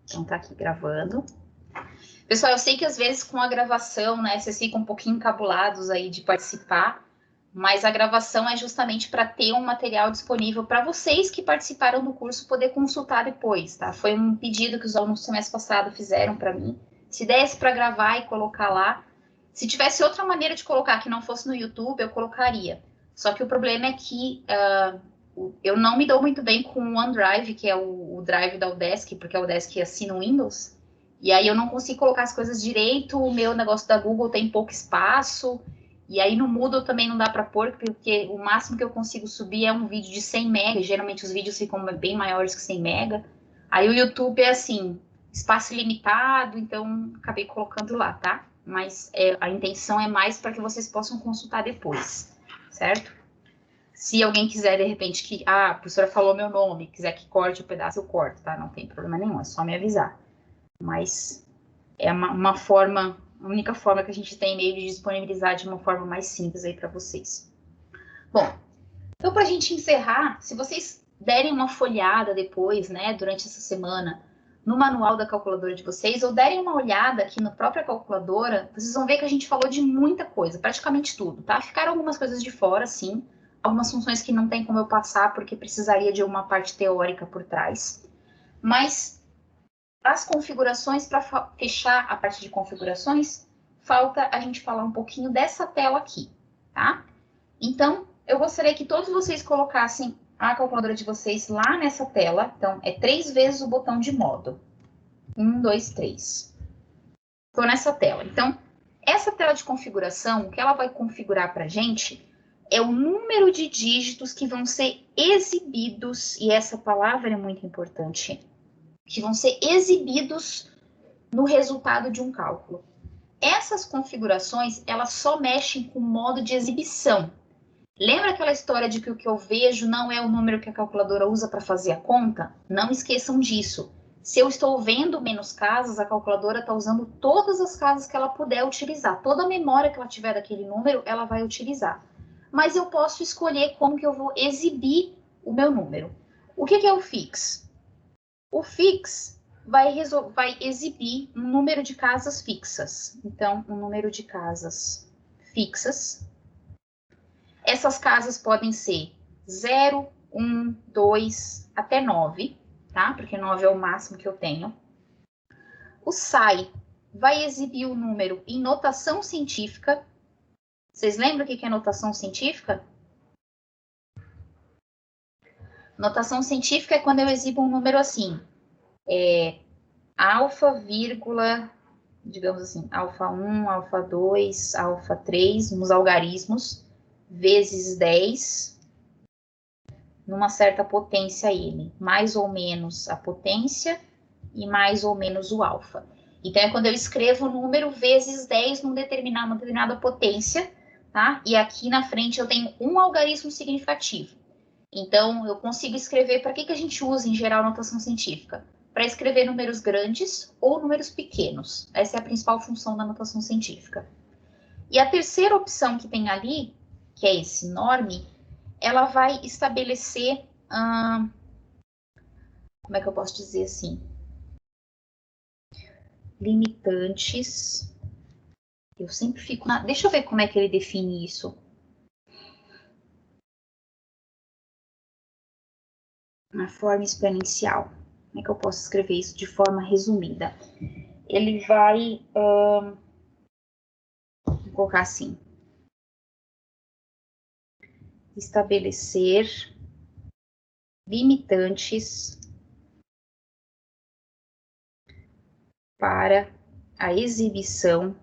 Então, tá aqui gravando. Pessoal, eu sei que às vezes com a gravação, né, vocês ficam um pouquinho encabulados aí de participar, mas a gravação é justamente para ter um material disponível para vocês que participaram do curso poder consultar depois, tá? Foi um pedido que os alunos do semestre passado fizeram para mim. Se desse para gravar e colocar lá, se tivesse outra maneira de colocar que não fosse no YouTube, eu colocaria. Só que o problema é que eu não me dou muito bem com o OneDrive, que é o drive da Udesc, porque a Udesc assina o Windows. E aí eu não consigo colocar as coisas direito, o meu negócio da Google tem pouco espaço, e aí no Moodle também não dá para pôr, porque o máximo que eu consigo subir é um vídeo de 100 MB, geralmente os vídeos ficam bem maiores que 100 MB. Aí o YouTube é assim, espaço limitado, então acabei colocando lá, tá? Mas a intenção é mais para que vocês possam consultar depois, certo? Se alguém quiser, de repente, que a professora falou meu nome, quiser que corte o pedaço, eu corto, tá? Não tem problema nenhum, é só me avisar. Mas é uma forma, a única forma que a gente tem meio de disponibilizar de uma forma mais simples aí para vocês. Bom, então para a gente encerrar, se vocês derem uma folhada depois, né, durante essa semana, no manual da calculadora de vocês, ou derem uma olhada aqui na própria calculadora, vocês vão ver que a gente falou de muita coisa, praticamente tudo, tá? Ficaram algumas coisas de fora, sim, algumas funções que não tem como eu passar, porque precisaria de uma parte teórica por trás, mas as configurações, para fechar a parte de configurações, falta a gente falar um pouquinho dessa tela aqui, tá? Então, eu gostaria que todos vocês colocassem a calculadora de vocês lá nessa tela. Então, é 3 vezes o botão de modo. 1, 2, 3. Estou nessa tela. Então, essa tela de configuração, o que ela vai configurar para a gente é o número de dígitos que vão ser exibidos, e essa palavra é muito importante, que vão ser exibidos no resultado de um cálculo. Essas configurações, elas só mexem com o modo de exibição. Lembra aquela história de que o que eu vejo não é o número que a calculadora usa para fazer a conta? Não esqueçam disso. Se eu estou vendo menos casas, a calculadora está usando todas as casas que ela puder utilizar. Toda a memória que ela tiver daquele número, ela vai utilizar. Mas eu posso escolher como que eu vou exibir o meu número. O que é o fix? O fix vai exibir um número de casas fixas. Então, um número de casas fixas. Essas casas podem ser 0, 1, 2, até 9, tá? Porque 9 é o máximo que eu tenho. O SAI vai exibir o número em notação científica. Vocês lembram o que é notação científica? Notação científica é quando eu exibo um número assim, alfa, vírgula, digamos assim, alfa 1, alfa 2, alfa 3, nos algarismos, vezes 10, numa certa potência ele, mais ou menos a potência e mais ou menos o alfa. Então, é quando eu escrevo o número vezes 10 numa determinada potência, tá? E aqui na frente eu tenho um algarismo significativo. Então, eu consigo escrever, para que a gente usa em geral notação científica? Para escrever números grandes ou números pequenos. Essa é a principal função da notação científica. E a terceira opção que tem ali, que é esse norme, ela vai estabelecer, como é que eu posso dizer assim? Limitantes. Eu sempre fico na... Deixa eu ver como é que ele define isso. Na forma exponencial. Como é que eu posso escrever isso de forma resumida? Ele vai... vou colocar assim. Estabelecer limitantes para a exibição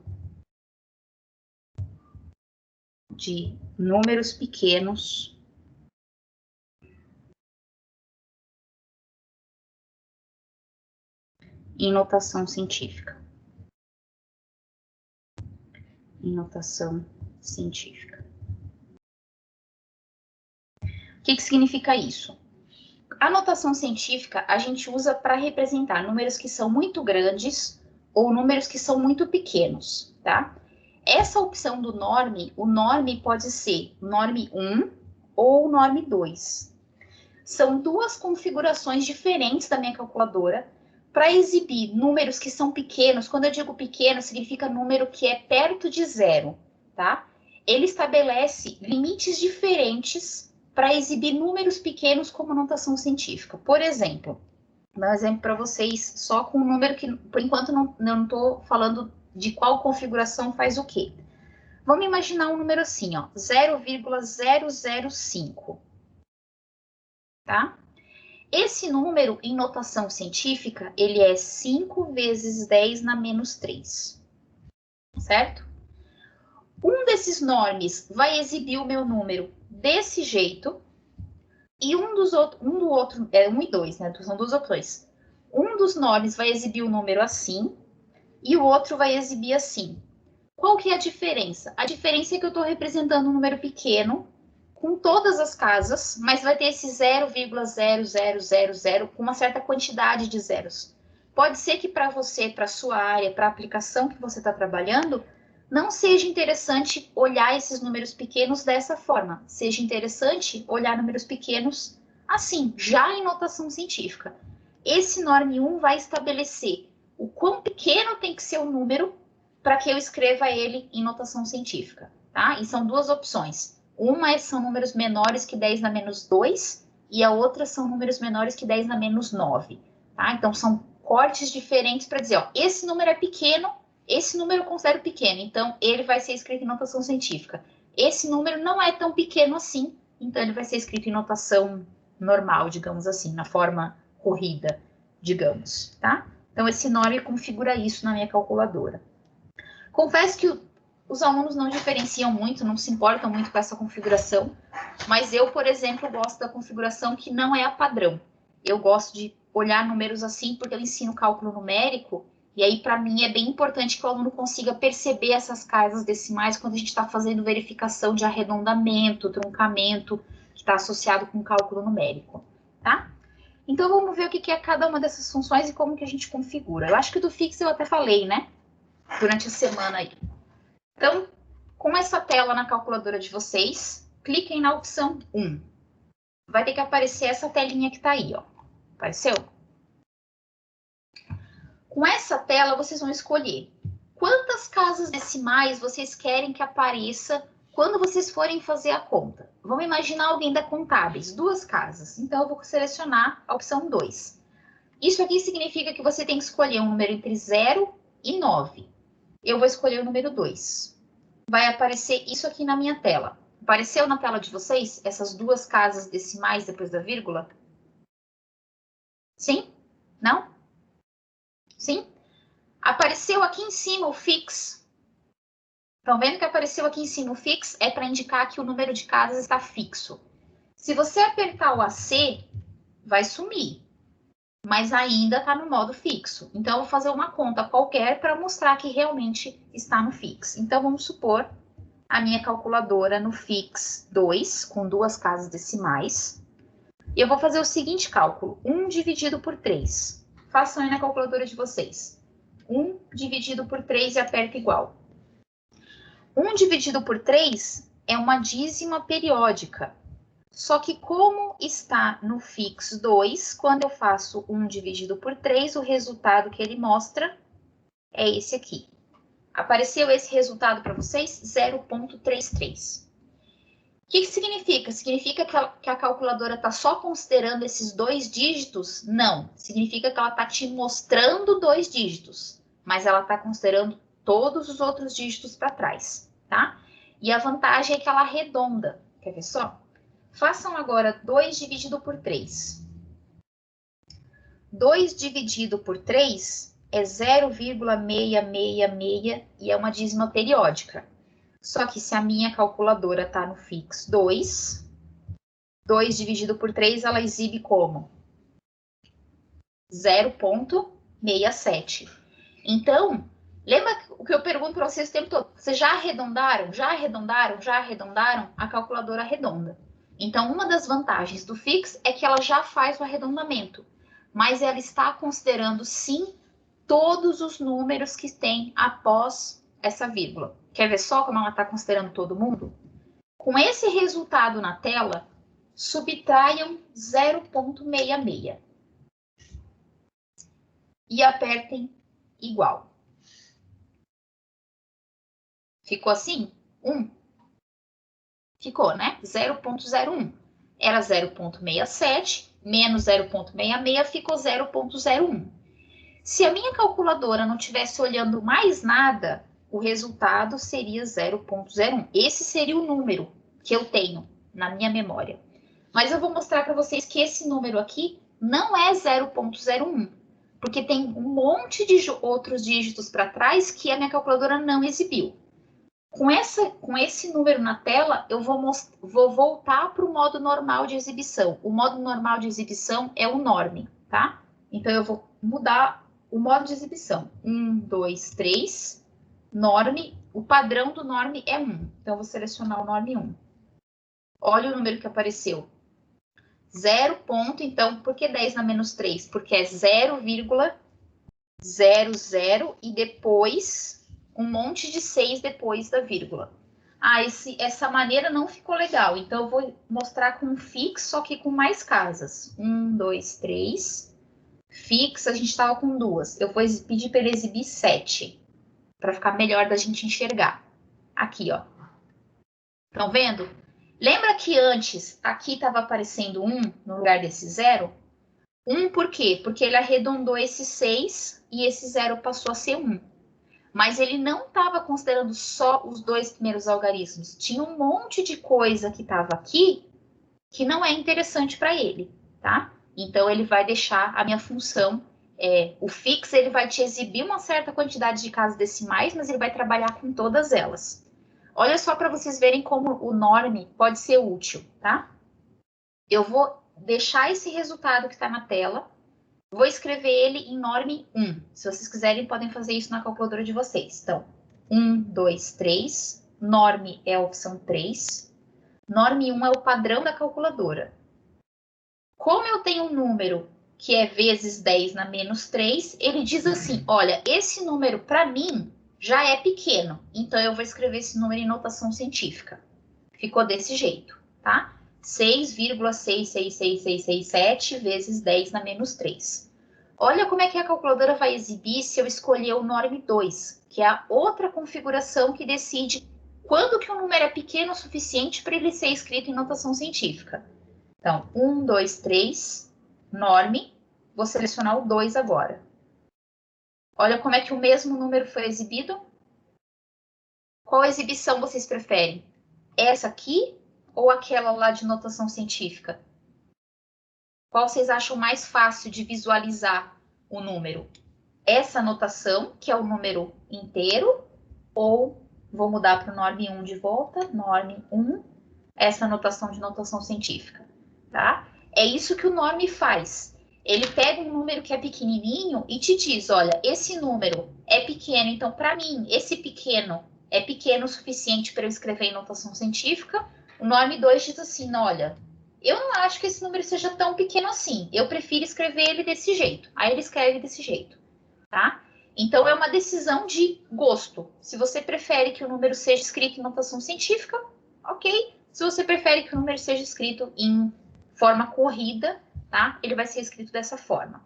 de números pequenos em notação científica. Em notação científica. O que significa isso? A notação científica a gente usa para representar números que são muito grandes ou números que são muito pequenos, tá? Essa opção do norme, o norme pode ser norme 1 ou norme 2. São duas configurações diferentes da minha calculadora para exibir números que são pequenos, quando eu digo pequeno, significa número que é perto de zero, tá? Ele estabelece limites diferentes para exibir números pequenos como notação científica. Por exemplo, vou dar um exemplo para vocês só com um número que, por enquanto, não estou falando de qual configuração faz o quê. Vamos imaginar um número assim, ó, 0,005, tá? Esse número, em notação científica, ele é 5 vezes 10 na menos 3, certo? Um desses nomes vai exibir o meu número desse jeito, e um do outro, 1 e 2, né? São duas opções. Um dos nomes vai exibir o número assim, e o outro vai exibir assim. Qual que é a diferença? A diferença é que eu estou representando um número pequeno, com todas as casas, mas vai ter esse 0,0000 com uma certa quantidade de zeros. Pode ser que para você, para a sua área, para a aplicação que você está trabalhando, não seja interessante olhar esses números pequenos dessa forma. Seja interessante olhar números pequenos assim, já em notação científica. Esse norme 1 vai estabelecer o quão pequeno tem que ser o número para que eu escreva ele em notação científica, tá? E são duas opções. Uma são números menores que 10 na menos 2 e a outra são números menores que 10 na menos 9, tá? Então, são cortes diferentes para dizer, ó, esse número é pequeno, esse número eu considero pequeno, então ele vai ser escrito em notação científica. Esse número não é tão pequeno assim, então ele vai ser escrito em notação normal, digamos assim, na forma corrida, digamos, tá? Então, esse norme configura isso na minha calculadora. Confesso que os alunos não diferenciam muito, não se importam muito com essa configuração, mas eu, por exemplo, gosto da configuração que não é a padrão. Eu gosto de olhar números assim porque eu ensino cálculo numérico, e aí, para mim, é bem importante que o aluno consiga perceber essas casas decimais quando a gente está fazendo verificação de arredondamento, truncamento, que está associado com cálculo numérico, tá? Então, vamos ver o que é cada uma dessas funções e como que a gente configura. Eu acho que do fix eu até falei, né? Durante a semana aí. Então, com essa tela na calculadora de vocês, cliquem na opção 1. Vai ter que aparecer essa telinha que está aí, ó. Apareceu? Com essa tela, vocês vão escolher quantas casas decimais vocês querem que apareça quando vocês forem fazer a conta. Vamos imaginar alguém da Contábeis, 2 casas. Então, eu vou selecionar a opção 2. Isso aqui significa que você tem que escolher um número entre 0 e 9. Eu vou escolher o número 2. Vai aparecer isso aqui na minha tela. Apareceu na tela de vocês essas 2 casas decimais depois da vírgula? Sim? Não? Sim? Apareceu aqui em cima o fix. Estão vendo que apareceu aqui em cima o fix? É para indicar que o número de casas está fixo. Se você apertar o AC, vai sumir. Mas ainda está no modo fixo. Então, eu vou fazer uma conta qualquer para mostrar que realmente está no fix. Então, vamos supor a minha calculadora no fix 2, com 2 casas decimais. E eu vou fazer o seguinte cálculo, 1 dividido por 3. Façam aí na calculadora de vocês. 1 dividido por 3 e aperta igual. 1 dividido por 3 é uma dízima periódica. Só que como está no fix 2, quando eu faço 1 dividido por 3, o resultado que ele mostra é esse aqui. Apareceu esse resultado para vocês? 0,33. O que significa? Significa que a calculadora está só considerando esses 2 dígitos? Não. Significa que ela está te mostrando 2 dígitos, mas ela está considerando todos os outros dígitos para trás, tá? E a vantagem é que ela arredonda. Quer ver só? Façam agora 2 dividido por 3. 2 dividido por 3 é 0,666 e é uma dízima periódica. Só que se a minha calculadora está no fix 2, 2 dividido por 3, ela exibe como? 0,67. Então, lembra o que eu pergunto para vocês o tempo todo? Vocês já arredondaram? Já arredondaram? Já arredondaram? A calculadora arredonda. Então, uma das vantagens do fix é que ela já faz o arredondamento, mas ela está considerando, sim, todos os números que tem após essa vírgula. Quer ver só como ela está considerando todo mundo? Com esse resultado na tela, subtraiam 0,66. e apertem igual. Ficou assim? 1. Ficou, né? 0,01. Era 0,67, menos 0,66, ficou 0,01. Se a minha calculadora não estivesse olhando mais nada, o resultado seria 0,01. Esse seria o número que eu tenho na minha memória. Mas eu vou mostrar para vocês que esse número aqui não é 0,01, porque tem um monte de outros dígitos para trás que a minha calculadora não exibiu. Com esse número na tela, eu vou voltar para o modo normal de exibição. O modo normal de exibição é o norme, tá? Então, eu vou mudar o modo de exibição. 1, 2, 3, norme. O padrão do norme é 1. Então, eu vou selecionar o norme 1. Olha o número que apareceu. 0 ponto, então, por que 10 na menos 3? Porque é 0,00 e depois um monte de 6 depois da vírgula. Ah, essa maneira não ficou legal, então eu vou mostrar com um fix, só que com mais casas. 1, 2, 3. Fix, a gente estava com 2. Eu vou pedir para ele exibir 7, para ficar melhor da gente enxergar. Aqui, ó. Estão vendo? Lembra que antes aqui estava aparecendo 1 no lugar desse 0? 1 por quê? Porque ele arredondou esse 6 e esse 0 passou a ser 1. Mas ele não estava considerando só os 2 primeiros algarismos. Tinha um monte de coisa que estava aqui que não é interessante para ele, tá? Então, ele vai deixar a minha função, o fix, ele vai te exibir uma certa quantidade de casas decimais, mas ele vai trabalhar com todas elas. Olha só para vocês verem como o norme pode ser útil, tá? Eu vou deixar esse resultado que está na tela, vou escrever ele em norme 1. Se vocês quiserem, podem fazer isso na calculadora de vocês. Então, 1, 2, 3. Norme é a opção 3. Norme 1 é o padrão da calculadora. Como eu tenho um número que é vezes 10 na menos 3, ele diz assim, olha, esse número para mim já é pequeno. Então, eu vou escrever esse número em notação científica. Ficou desse jeito, tá? 6,66667 vezes 10 na menos 3. Olha como é que a calculadora vai exibir se eu escolher o norme 2, que é a outra configuração que decide quando que o número é pequeno o suficiente para ele ser escrito em notação científica. Então, 1, 2, 3, norme. Vou selecionar o 2 agora. Olha como é que o mesmo número foi exibido. Qual exibição vocês preferem? Essa aqui ou aquela lá de notação científica? Qual vocês acham mais fácil de visualizar o número? Essa notação, que é o número inteiro, ou vou mudar para o norme 1 de volta, norme 1, essa notação de notação científica, tá? É isso que o norme faz. Ele pega um número que é pequenininho e te diz, olha, esse número é pequeno, então para mim, esse pequeno é pequeno o suficiente para eu escrever em notação científica. O norme 2 diz assim, olha, eu não acho que esse número seja tão pequeno assim, eu prefiro escrever ele desse jeito. Aí ele escreve desse jeito, tá? Então, é uma decisão de gosto. Se você prefere que o número seja escrito em notação científica, ok. Se você prefere que o número seja escrito em forma corrida, tá? Ele vai ser escrito dessa forma,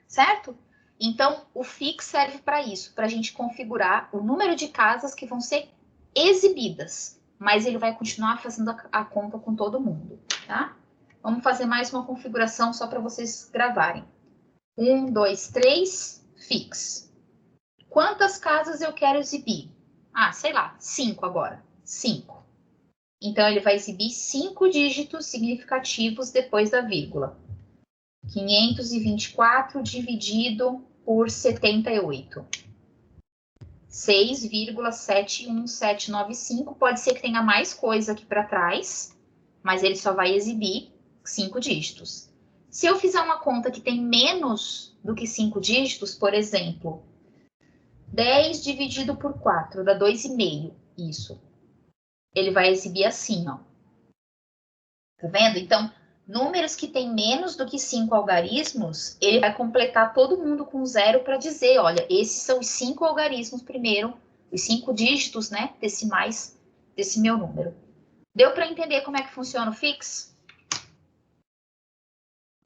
certo? Então, o fix serve para isso, para a gente configurar o número de casas que vão ser exibidas, mas ele vai continuar fazendo a conta com todo mundo, tá? Vamos fazer mais uma configuração só para vocês gravarem. 1, 2, 3, fix. Quantas casas eu quero exibir? Ah, sei lá, 5 agora. 5. Então, ele vai exibir 5 dígitos significativos depois da vírgula. 524 dividido por 78. 6,71795. Pode ser que tenha mais coisa aqui para trás, mas ele só vai exibir 5 dígitos. Se eu fizer uma conta que tem menos do que 5 dígitos, por exemplo, 10 dividido por 4 dá 2,5. Isso. Ele vai exibir assim, ó. Tá vendo? Então, números que têm menos do que 5 algarismos, ele vai completar todo mundo com 0 para dizer, olha, esses são os 5 algarismos primeiro, os 5 dígitos, né, decimais desse meu número. Deu para entender como é que funciona o fix?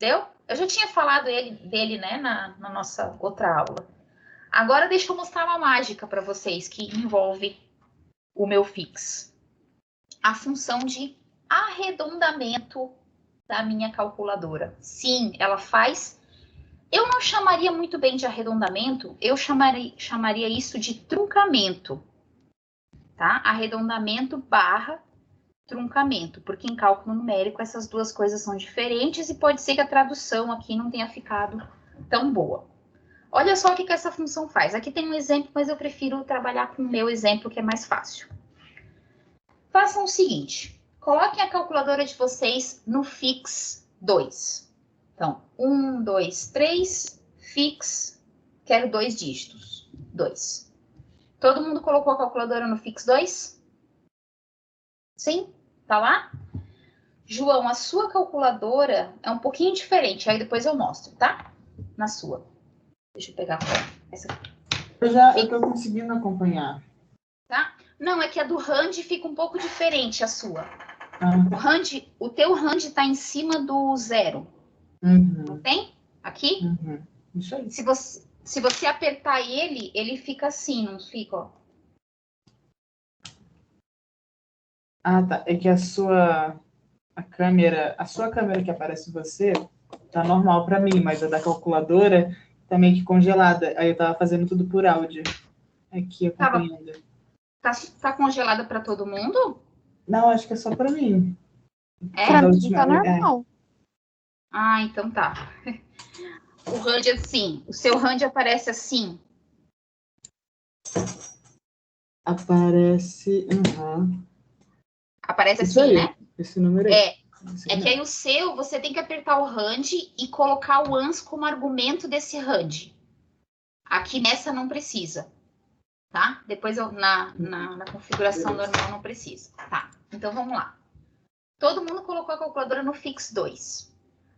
Deu? Eu já tinha falado dele, né, na nossa outra aula. Agora deixa eu mostrar uma mágica para vocês que envolve o meu fix. A função de arredondamento da minha calculadora. Sim, ela faz... Eu não chamaria muito bem de arredondamento, eu chamaria isso de truncamento. Tá? Arredondamento barra truncamento, porque em cálculo numérico essas duas coisas são diferentes e pode ser que a tradução aqui não tenha ficado tão boa. Olha só o que essa função faz. Aqui tem um exemplo, mas eu prefiro trabalhar com o meu exemplo, que é mais fácil. Façam o seguinte, coloquem a calculadora de vocês no fix 2. Então, 1, 2, 3, fix, quero 2 dígitos, 2. Todo mundo colocou a calculadora no fix 2? Sim? Tá lá? João, a sua calculadora é um pouquinho diferente, aí depois eu mostro, tá? Na sua. Deixa eu pegar essa aqui. Eu tô conseguindo acompanhar. Tá? Não, é que a do Rand fica um pouco diferente, a sua. Ah. O teu Rand tá em cima do 0. Uhum. Não tem? Aqui? Uhum. Isso aí. Se você apertar ele fica assim, não fica, ó. Ah, tá. É que a sua câmera que aparece você tá normal para mim, mas a da calculadora tá meio que congelada. Aí eu tava fazendo tudo por áudio. Aqui acompanhando. Tá congelada para todo mundo? Não, acho que é só para mim. É? Pra mim tá normal. Ah, então tá. O Rand assim, o seu Rand aparece assim. Aparece. Uhum. Aparece Isso assim, aí, né? esse número aí. É que aí o seu, você tem que apertar o Rand e colocar o ANS como argumento desse Rand. Aqui nessa não precisa, tá? Depois na configuração normal não precisa. Tá, então vamos lá. Todo mundo colocou a calculadora no fix 2.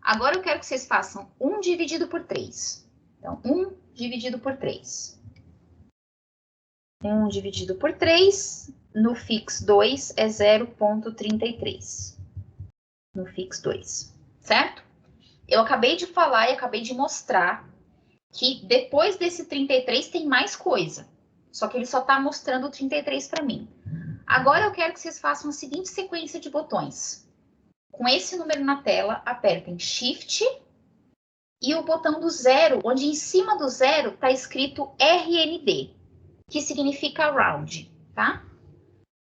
Agora eu quero que vocês façam 1 dividido por 3. Então, 1 dividido por 3. 1 dividido por 3 no fix 2 é 0,33. No fix 2, certo? Eu acabei de falar e acabei de mostrar que depois desse 33 tem mais coisa. Só que ele só está mostrando o 33 para mim. Agora eu quero que vocês façam a seguinte sequência de botões. Com esse número na tela, apertem Shift e o botão do 0, onde em cima do 0 está escrito RND, que significa Round, tá?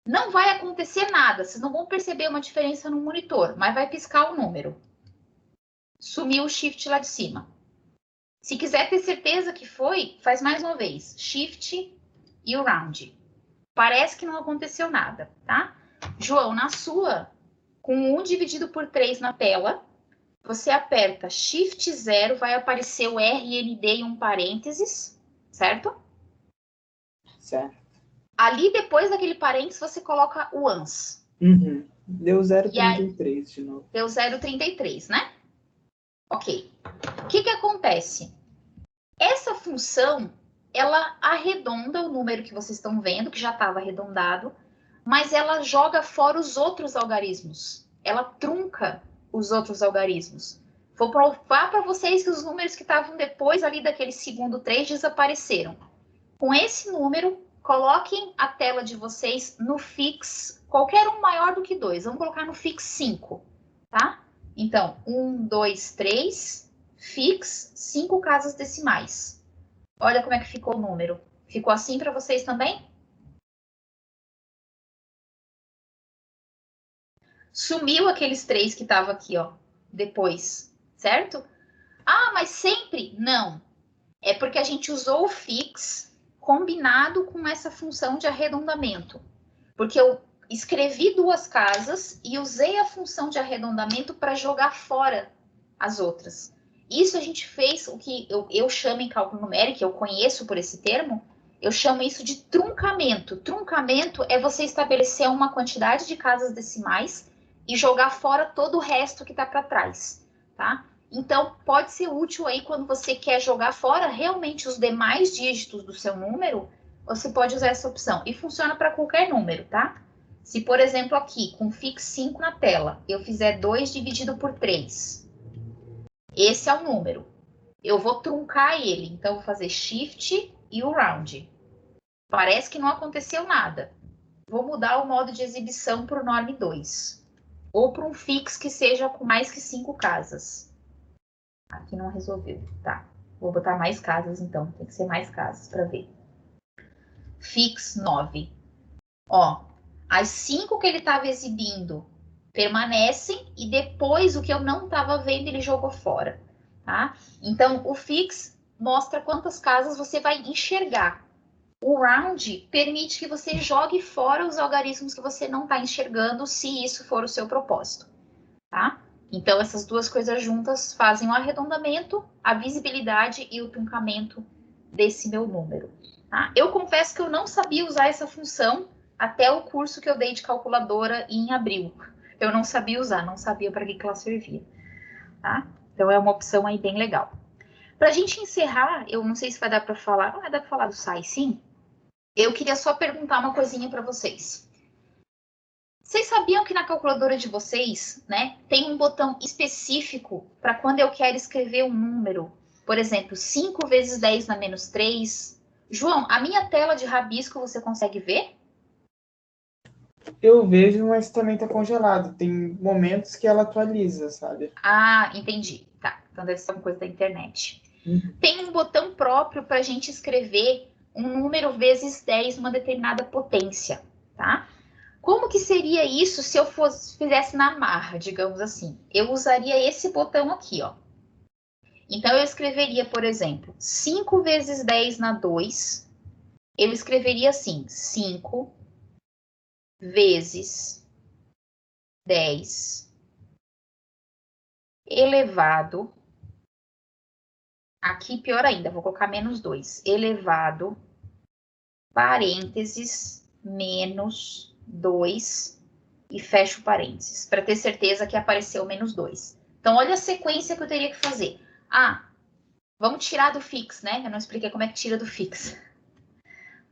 Não vai acontecer nada, vocês não vão perceber uma diferença no monitor, mas vai piscar o número. Sumiu o Shift lá de cima. Se quiser ter certeza que foi, faz mais uma vez. Shift e o Round. Parece que não aconteceu nada, tá? João, na sua, com 1 dividido por 3 na tela, você aperta Shift 0, vai aparecer o RND em um parênteses, certo? Certo. Ali, depois daquele parênteses, você coloca o ANS. Uhum. Deu 0,33 de novo. Deu 0,33, né? Ok. O que acontece? Essa função, ela arredonda o número que vocês estão vendo, que já estava arredondado, mas ela joga fora os outros algarismos. Ela trunca os outros algarismos. Vou provar para vocês que os números que estavam depois ali daquele segundo 3 desapareceram. Com esse número, coloquem a tela de vocês no fix, qualquer um maior do que 2. Vamos colocar no fix 5, tá? Então, 1, 2, 3, fix, 5 casas decimais. Olha como é que ficou o número. Ficou assim para vocês também? Sumiu aqueles 3 que estavam aqui, ó, depois, certo? Ah, mas sempre? Não. É porque a gente usou o fix combinado com essa função de arredondamento. Porque eu escrevi 2 casas e usei a função de arredondamento para jogar fora as outras. Isso a gente fez o que eu chamo em cálculo numérico, eu conheço por esse termo, eu chamo isso de truncamento. Truncamento é você estabelecer uma quantidade de casas decimais e jogar fora todo o resto que está para trás, tá? Então, pode ser útil aí quando você quer jogar fora realmente os demais dígitos do seu número, você pode usar essa opção. E funciona para qualquer número, tá? Se, por exemplo, aqui, com fix 5 na tela, eu fizer 2 dividido por 3, Esse é o número. Eu vou truncar ele, então vou fazer shift e o round. Parece que não aconteceu nada. Vou mudar o modo de exibição para o norm 2. Ou para um fix que seja com mais que 5 casas. Aqui não resolveu, tá. Vou botar mais casas, então. Tem que ser mais casas para ver. Fix 9. Ó, as 5 que ele estava exibindo permanecem e depois o que eu não estava vendo ele jogou fora, tá? Então, o fix mostra quantas casas você vai enxergar. O round permite que você jogue fora os algarismos que você não está enxergando, se isso for o seu propósito, tá? Então, essas duas coisas juntas fazem o arredondamento, a visibilidade e o truncamento desse meu número, tá? Eu confesso que eu não sabia usar essa função até o curso que eu dei de calculadora em abril. Eu não sabia usar, não sabia para que ela servia, tá? Então, é uma opção aí bem legal. Para a gente encerrar, eu não sei se vai dar para falar, não vai dar para falar do SAI, sim? Eu queria só perguntar uma coisinha para vocês. Vocês sabiam que na calculadora de vocês, né, tem um botão específico para quando eu quero escrever um número? Por exemplo, 5 vezes 10 na menos 3. João, a minha tela de rabisco você consegue ver? Eu vejo, mas também está congelado. Tem momentos que ela atualiza, sabe? Ah, entendi. Tá, então deve ser uma coisa da internet. Tem um botão próprio para a gente escrever um número vezes 10 numa determinada potência, tá? Como que seria isso se eu fizesse na marra, digamos assim? Eu usaria esse botão aqui, ó. Então, eu escreveria, por exemplo, 5 vezes 10 na 2. Eu escreveria assim, 5 vezes 10 elevado. Aqui, pior ainda, vou colocar menos 2. Elevado, parênteses, menos 2 e fecho parênteses, para ter certeza que apareceu menos 2. Então, olha a sequência que eu teria que fazer. Ah, vamos tirar do fix, né? Eu não expliquei como é que tira do fix.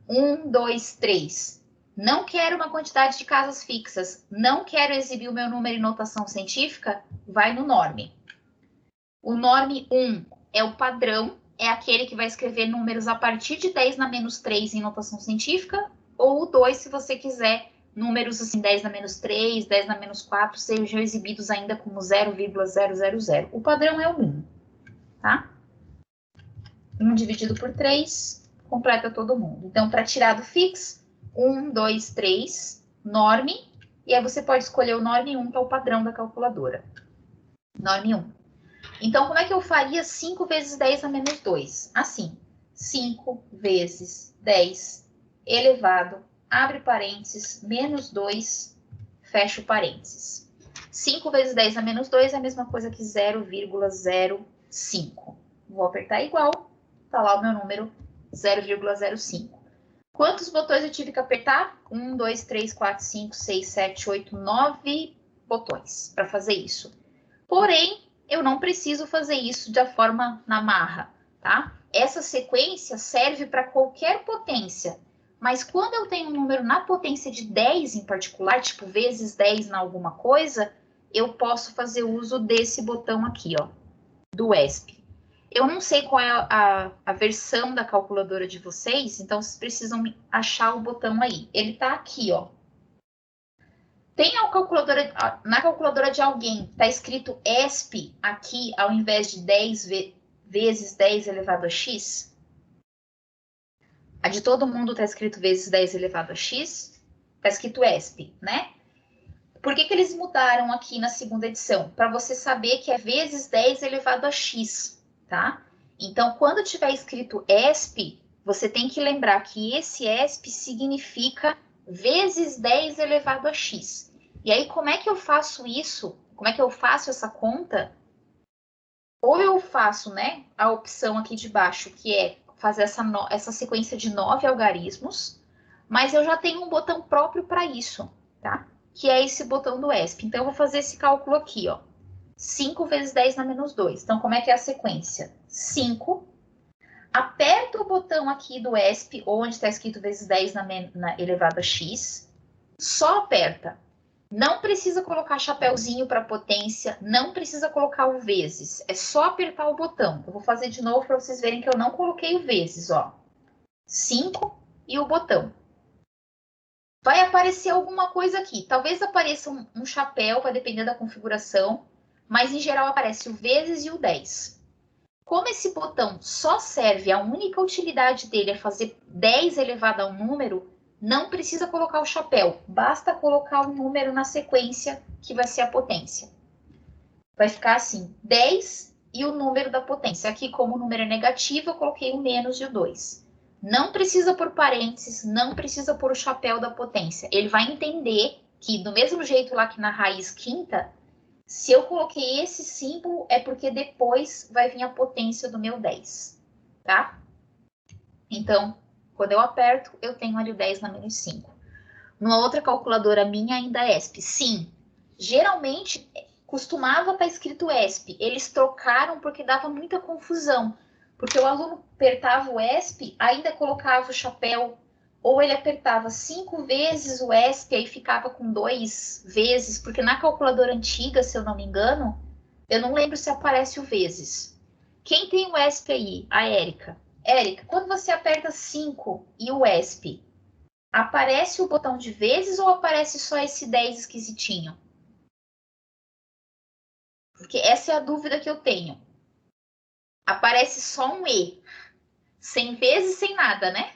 1, 2, 3. Não quero uma quantidade de casas fixas. Não quero exibir o meu número em notação científica. Vai no norm. O norm 1 é o padrão. É aquele que vai escrever números a partir de 10 na menos 3 em notação científica. Ou o 2, se você quiser números assim, 10 na menos 3, 10 na menos 4, sejam exibidos ainda como 0,000. O padrão é o 1, tá? 1 dividido por 3, completa todo mundo. Então, para tirar do fix, 1, 2, 3, norm, e aí você pode escolher o norm 1, que é o padrão da calculadora. Norm 1. Então, como é que eu faria 5 vezes 10 a menos 2? Assim, 5 vezes 10 elevado, abre parênteses, menos 2, fecha parênteses. 5 vezes 10 a menos 2 é a mesma coisa que 0,05. Vou apertar igual. Tá lá o meu número 0,05. Quantos botões eu tive que apertar? 1, 2, 3, 4, 5, 6, 7, 8, 9 botões para fazer isso. Porém, eu não preciso fazer isso da forma na marra, tá? Essa sequência serve para qualquer potência, mas quando eu tenho um número na potência de 10 em particular, tipo vezes 10 na alguma coisa, eu posso fazer uso desse botão aqui, ó, do ESP. Eu não sei qual é a versão da calculadora de vocês, então vocês precisam achar o botão aí. Ele tá aqui, ó. Tem a calculadora, na calculadora de alguém, tá escrito ESP aqui, ao invés de 10 vezes 10 elevado a x? A de todo mundo tá escrito vezes 10 elevado a x? Tá escrito ESP, né? Por que eles mudaram aqui na segunda edição? Para você saber que é vezes 10 elevado a x, tá? Então, quando tiver escrito ESP, você tem que lembrar que esse ESP significa vezes 10 elevado a x. E aí, como é que eu faço isso? Como é que eu faço essa conta? Ou eu faço, né, a opção aqui de baixo, que é fazer essa sequência de 9 algarismos, mas eu já tenho um botão próprio para isso, tá? Que é esse botão do ESP. Então, eu vou fazer esse cálculo aqui, ó. 5 vezes 10 na menos 2. Então, como é que é a sequência? 5. Aperta o botão aqui do ESP, onde está escrito vezes 10 na elevado a x. Só aperta. Não precisa colocar chapéuzinho para potência, não precisa colocar o vezes. É só apertar o botão. Eu vou fazer de novo para vocês verem que eu não coloquei o vezes, ó. 5 e o botão. Vai aparecer alguma coisa aqui. Talvez apareça um chapéu, vai depender da configuração, mas em geral aparece o vezes e o 10. Como esse botão só serve, a única utilidade dele é fazer 10 elevado a um número, não precisa colocar o chapéu, basta colocar o número na sequência, que vai ser a potência. Vai ficar assim, 10 e o número da potência. Aqui, como o número é negativo, eu coloquei o menos e o 2. Não precisa pôr parênteses, não precisa pôr o chapéu da potência. Ele vai entender que, do mesmo jeito lá que na raiz quinta, se eu coloquei esse símbolo, é porque depois vai vir a potência do meu 10, tá? Então, quando eu aperto, eu tenho ali o 10 na menos 5. Numa outra calculadora minha ainda é ESP. Sim, geralmente costumava estar escrito ESP. Eles trocaram porque dava muita confusão. Porque o aluno apertava o ESP, ainda colocava o chapéu, ou ele apertava 5 vezes o ESP, aí ficava com 2 vezes, porque na calculadora antiga, se eu não me engano, eu não lembro se aparece o vezes. Quem tem o ESP aí? A Érica. Érica, quando você aperta 5 e o ESP, aparece o botão de vezes ou aparece só esse 10 esquisitinho? Porque essa é a dúvida que eu tenho. Aparece só um E. Sem vezes, sem nada, né?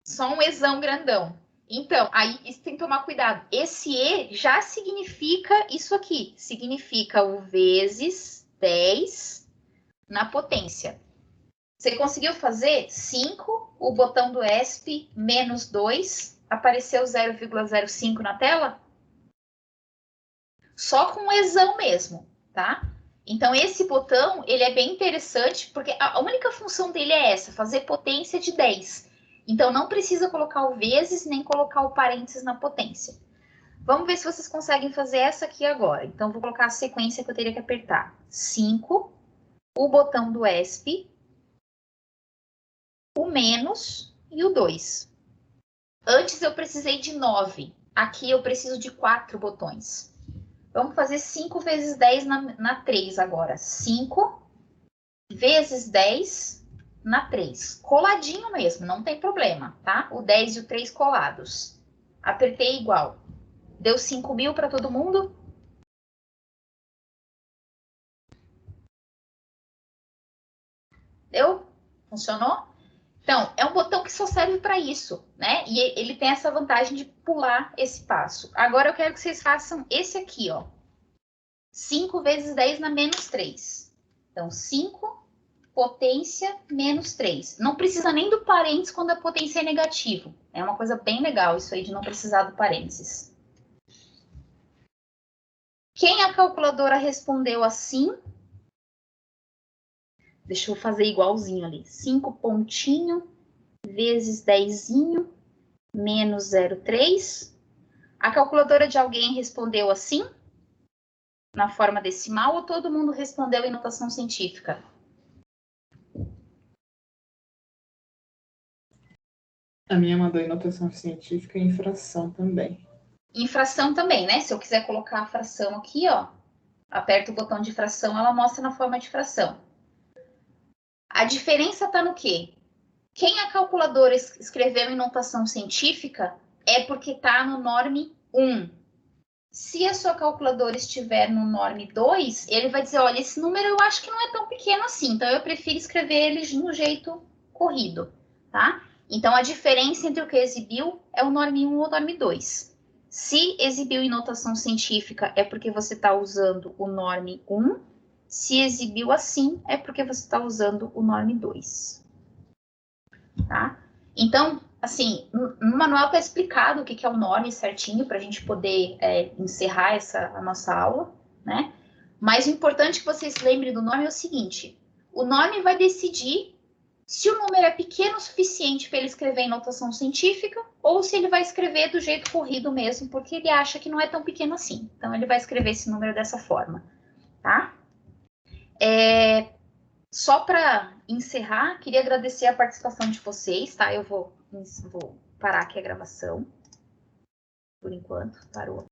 Só um Ezão grandão. Então, aí isso tem que tomar cuidado. Esse E já significa isso aqui. Significa o vezes 10 na potência. Você conseguiu fazer 5, o botão do ESP, menos 2, apareceu 0,05 na tela? Só com o Ezão mesmo, tá? Então, esse botão, ele é bem interessante, porque a única função dele é essa, fazer potência de 10. Então, não precisa colocar o vezes, nem colocar o parênteses na potência. Vamos ver se vocês conseguem fazer essa aqui agora. Então, vou colocar a sequência que eu teria que apertar. 5, o botão do ESP, o menos e o 2. Antes eu precisei de 9. Aqui eu preciso de 4 botões. Vamos fazer 5 vezes 10 na 3 agora. 5 vezes 10 na 3. Coladinho mesmo, não tem problema, tá? O 10 e o 3 colados. Apertei igual. Deu 5.000 para todo mundo? Deu? Funcionou? Então, é um botão que só serve para isso, né? E ele tem essa vantagem de pular esse passo. Agora eu quero que vocês façam esse aqui, ó. 5 vezes 10 na menos 3. Então, 5 potência menos 3. Não precisa nem do parênteses quando a potência é negativo. É uma coisa bem legal isso aí de não precisar do parênteses. Quem a calculadora respondeu assim? Deixa eu fazer igualzinho ali. 5 pontinho vezes 10 menos 0,3. A calculadora de alguém respondeu assim? Na forma decimal ou todo mundo respondeu em notação científica? A minha mandou em notação científica e em fração também. Em fração também, né? Se eu quiser colocar a fração aqui, ó, aperto o botão de fração, ela mostra na forma de fração. A diferença está no quê? Quem a calculadora escreveu em notação científica é porque está no norme 1. Se a sua calculadora estiver no norme 2, ele vai dizer, olha, esse número eu acho que não é tão pequeno assim, então eu prefiro escrever ele no jeito corrido, tá? Então, a diferença entre o que exibiu é o norme 1 ou o norme 2. Se exibiu em notação científica, é porque você está usando o norme 1. Se exibiu assim, é porque você está usando o norme 2. Tá? Então, assim, no manual está explicado o que é o norme certinho, para a gente poder encerrar a nossa aula, né? Mas o importante que vocês lembrem do norme é o seguinte: o norme vai decidir se o número é pequeno o suficiente para ele escrever em notação científica ou se ele vai escrever do jeito corrido mesmo, porque ele acha que não é tão pequeno assim. Então, ele vai escrever esse número dessa forma, tá? Só para encerrar, queria agradecer a participação de vocês, tá? Eu vou parar aqui a gravação. Por enquanto, parou.